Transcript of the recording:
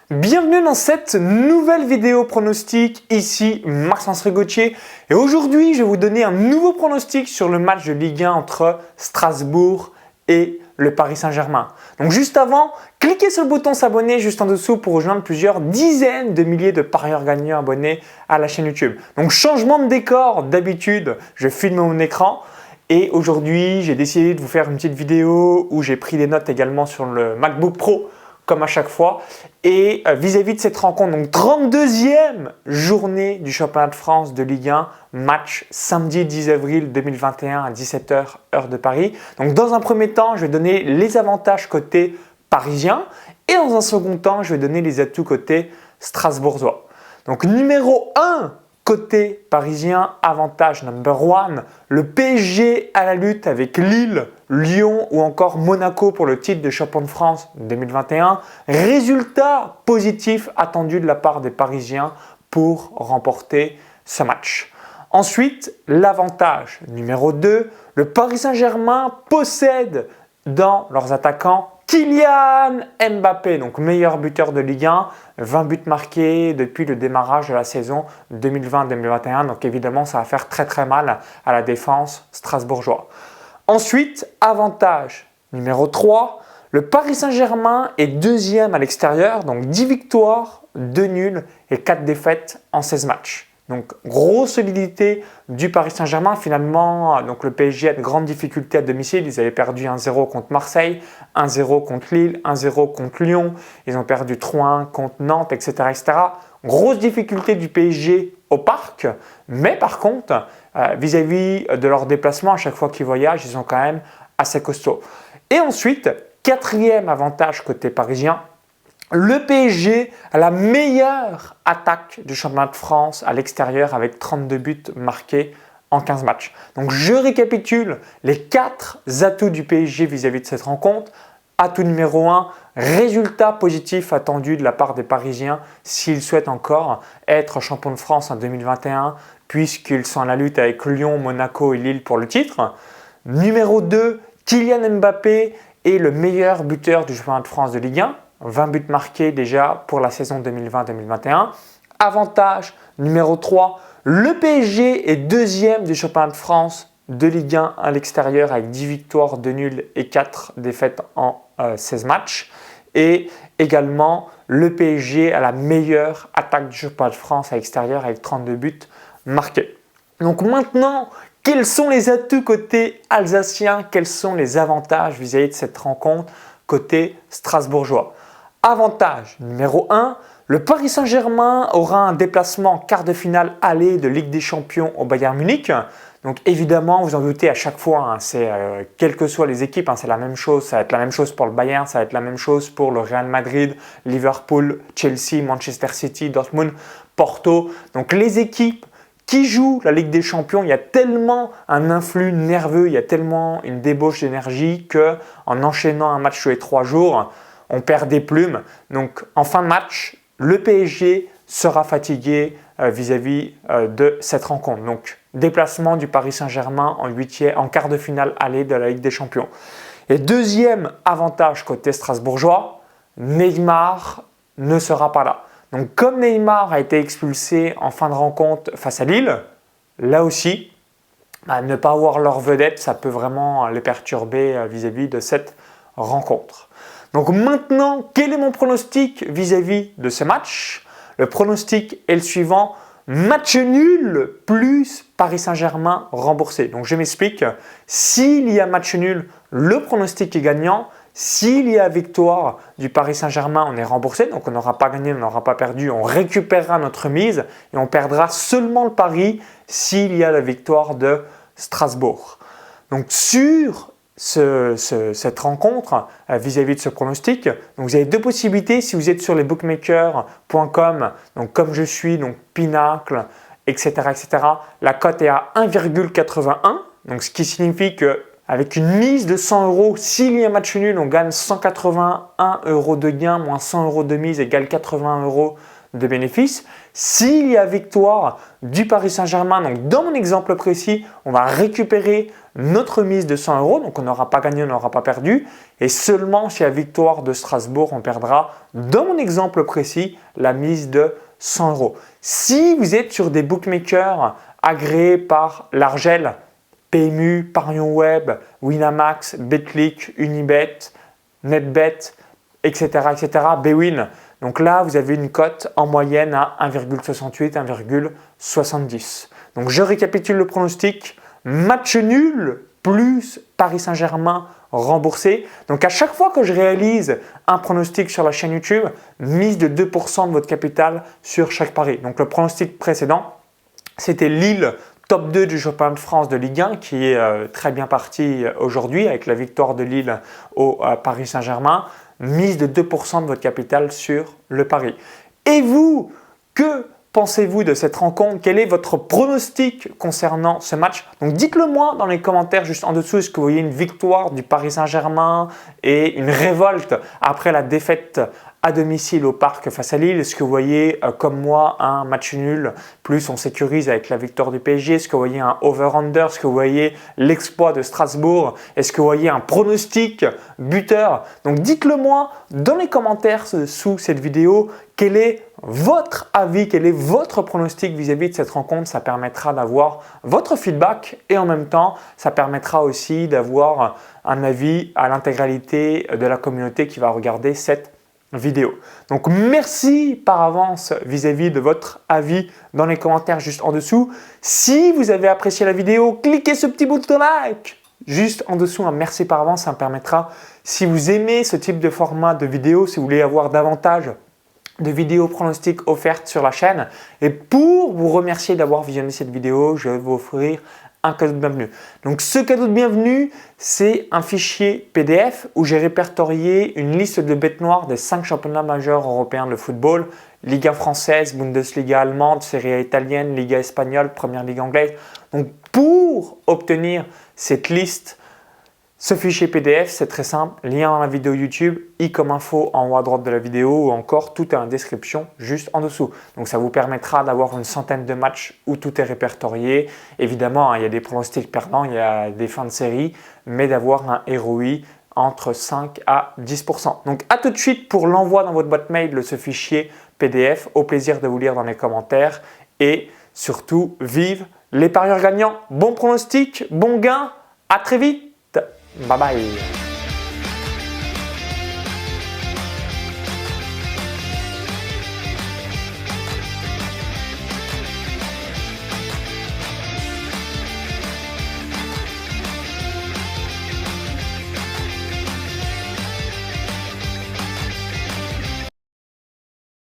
Bienvenue dans cette nouvelle vidéo pronostic, ici Maxence Rigotier et aujourd'hui je vais vous donner un nouveau pronostic sur le match de Ligue 1 entre Strasbourg et le Paris Saint-Germain. Donc juste avant, cliquez sur le bouton s'abonner juste en dessous pour rejoindre plusieurs dizaines de milliers de parieurs gagnants abonnés à la chaîne YouTube. Donc changement de décor, d'habitude je filme mon écran. Et aujourd'hui, j'ai décidé de vous faire une petite vidéo où j'ai pris des notes également sur le MacBook Pro comme à chaque fois. Et vis-à-vis de cette rencontre, donc 32e journée du championnat de France de Ligue 1, match samedi 10 avril 2021 à 17 h heure de Paris. Donc dans un premier temps, je vais donner les avantages côté parisien et dans un second temps, je vais donner les atouts côté strasbourgeois. Donc numéro 1, côté parisien, avantage number 1, le PSG à la lutte avec Lille, Lyon ou encore Monaco pour le titre de champion de France 2021. Résultat positif attendu de la part des Parisiens pour remporter ce match. Ensuite, l'avantage numéro 2, le Paris Saint-Germain possède dans leurs attaquants Kylian Mbappé, donc meilleur buteur de Ligue 1, 20 buts marqués depuis le démarrage de la saison 2020-2021. Donc évidemment, ça va faire très mal à la défense strasbourgeoise. Ensuite, avantage numéro 3, le Paris Saint-Germain est deuxième à l'extérieur, donc 10 victoires, 2 nuls et 4 défaites en 16 matchs. Donc, grosse solidité du Paris Saint-Germain. Finalement, donc le PSG a de grandes difficultés à domicile. Ils avaient perdu 1-0 contre Marseille, 1-0 contre Lille, 1-0 contre Lyon. Ils ont perdu 3-1 contre Nantes, etc., etc. Grosse difficulté du PSG au parc. Mais par contre, vis-à-vis de leur déplacement, à chaque fois qu'ils voyagent, ils sont quand même assez costauds. Et ensuite, quatrième avantage côté parisien, le PSG a la meilleure attaque du championnat de France à l'extérieur avec 32 buts marqués en 15 matchs. Donc je récapitule les 4 atouts du PSG vis-à-vis de cette rencontre. Atout numéro 1, résultat positif attendu de la part des Parisiens s'ils souhaitent encore être champion de France en 2021 puisqu'ils sont à la lutte avec Lyon, Monaco et Lille pour le titre. Numéro 2, Kylian Mbappé est le meilleur buteur du championnat de France de Ligue 1. 20 buts marqués déjà pour la saison 2020-2021. Avantage numéro 3, le PSG est deuxième du championnat de France de Ligue 1 à l'extérieur avec 10 victoires, 2 nuls et 4 défaites en 16 matchs. Et également, le PSG a la meilleure attaque du championnat de France à l'extérieur avec 32 buts marqués. Donc maintenant, quels sont les atouts côté alsacien? Quels sont les avantages vis-à-vis de cette rencontre côté strasbourgeois? Avantage numéro 1, le Paris Saint-Germain aura un déplacement en quart de finale aller de Ligue des Champions au Bayern Munich. Donc évidemment, vous en doutez à chaque fois, quelles que soient les équipes, c'est la même chose. Ça va être la même chose pour le Bayern, ça va être la même chose pour le Real Madrid, Liverpool, Chelsea, Manchester City, Dortmund, Porto. Donc les équipes qui jouent la Ligue des Champions, il y a tellement un influx nerveux, il y a tellement une débauche d'énergie qu'en enchaînant un match tous les 3 jours, on perd des plumes. Donc en fin de match, le PSG sera fatigué vis-à-vis de cette rencontre. Donc déplacement du Paris Saint-Germain en quart de finale aller de la Ligue des Champions. Et deuxième avantage côté strasbourgeois, Neymar ne sera pas là. Donc comme Neymar a été expulsé en fin de rencontre face à Lille, là aussi, ne pas avoir leur vedette, ça peut vraiment les perturber vis-à-vis de cette rencontre. Donc maintenant, quel est mon pronostic vis-à-vis de ce match? Le pronostic est le suivant, match nul plus Paris Saint-Germain remboursé. Donc je m'explique, s'il y a match nul, le pronostic est gagnant. S'il y a victoire du Paris Saint-Germain, on est remboursé, donc on n'aura pas gagné, on n'aura pas perdu, on récupérera notre mise et on perdra seulement le pari s'il y a la victoire de Strasbourg. Donc sur cette rencontre vis-à-vis de ce pronostic, donc vous avez deux possibilités si vous êtes sur les bookmakers.com, donc comme je suis, donc Pinacle, etc., etc. La cote est à 1,81, donc ce qui signifie que avec une mise de 100 €, s'il y a match nul, on gagne 181 € de gain, moins 100 € de mise égale 80 € de bénéfices. S'il y a victoire du Paris Saint-Germain, donc dans mon exemple précis, on va récupérer notre mise de 100 €, donc on n'aura pas gagné, on n'aura pas perdu. Et seulement s'il y a victoire de Strasbourg, on perdra, dans mon exemple précis, la mise de 100 €. Si vous êtes sur des bookmakers agréés par l'Argel, PMU, Parion Web, Winamax, Betclic, Unibet, NetBet, etc., Bwin. Donc là, vous avez une cote en moyenne à 1,68, 1,70. Donc je récapitule le pronostic. Match nul plus Paris Saint-Germain remboursé. Donc à chaque fois que je réalise un pronostic sur la chaîne YouTube, mise de 2% de votre capital sur chaque pari. Donc le pronostic précédent, c'était Lille top 2 du championnat de France de Ligue 1 qui est très bien parti aujourd'hui avec la victoire de Lille au Paris Saint-Germain. Mise de 2% de votre capital sur le pari. Et vous, que pensez-vous de cette rencontre? Quel est votre pronostic concernant ce match? Donc dites-le moi dans les commentaires juste en dessous. Est-ce que vous voyez une victoire du Paris Saint-Germain et une révolte après la défaite à domicile au Parc face à Lille? Est-ce que vous voyez comme moi un match nul plus on sécurise avec la victoire du PSG? Est-ce que vous voyez un over-under? Est-ce que vous voyez l'exploit de Strasbourg? Est-ce que vous voyez un pronostic buteur? Donc dites-le moi dans les commentaires sous cette vidéo. Quel est votre avis? Quel est votre pronostic vis-à-vis de cette rencontre? Ça permettra d'avoir votre feedback et en même temps, ça permettra aussi d'avoir un avis à l'intégralité de la communauté qui va regarder cette vidéo. Donc merci par avance vis-à-vis de votre avis dans les commentaires juste en dessous. Si vous avez apprécié la vidéo, cliquez ce petit bouton like juste en dessous. Un merci par avance, ça me permettra, si vous aimez ce type de format de vidéo, si vous voulez avoir davantage de vidéos pronostiques offertes sur la chaîne. Et pour vous remercier d'avoir visionné cette vidéo, je vais vous offrir un cadeau de bienvenue. Donc ce cadeau de bienvenue, c'est un fichier PDF où j'ai répertorié une liste de bêtes noires des 5 championnats majeurs européens de football, Liga française, Bundesliga allemande, Serie A italienne, Liga espagnole, Première Ligue anglaise. Donc pour obtenir cette liste, ce fichier PDF, c'est très simple, lien dans la vidéo YouTube, i comme info en haut à droite de la vidéo ou encore tout est en description juste en dessous. Donc ça vous permettra d'avoir une centaine de matchs où tout est répertorié. Évidemment, il y a des pronostics perdants, il y a des fins de série, mais d'avoir un ROI entre 5 à 10%. Donc à tout de suite pour l'envoi dans votre boîte mail de ce fichier PDF. Au plaisir de vous lire dans les commentaires et surtout, vive les parieurs gagnants. Bon pronostic, bon gain, à très vite. Bye bye.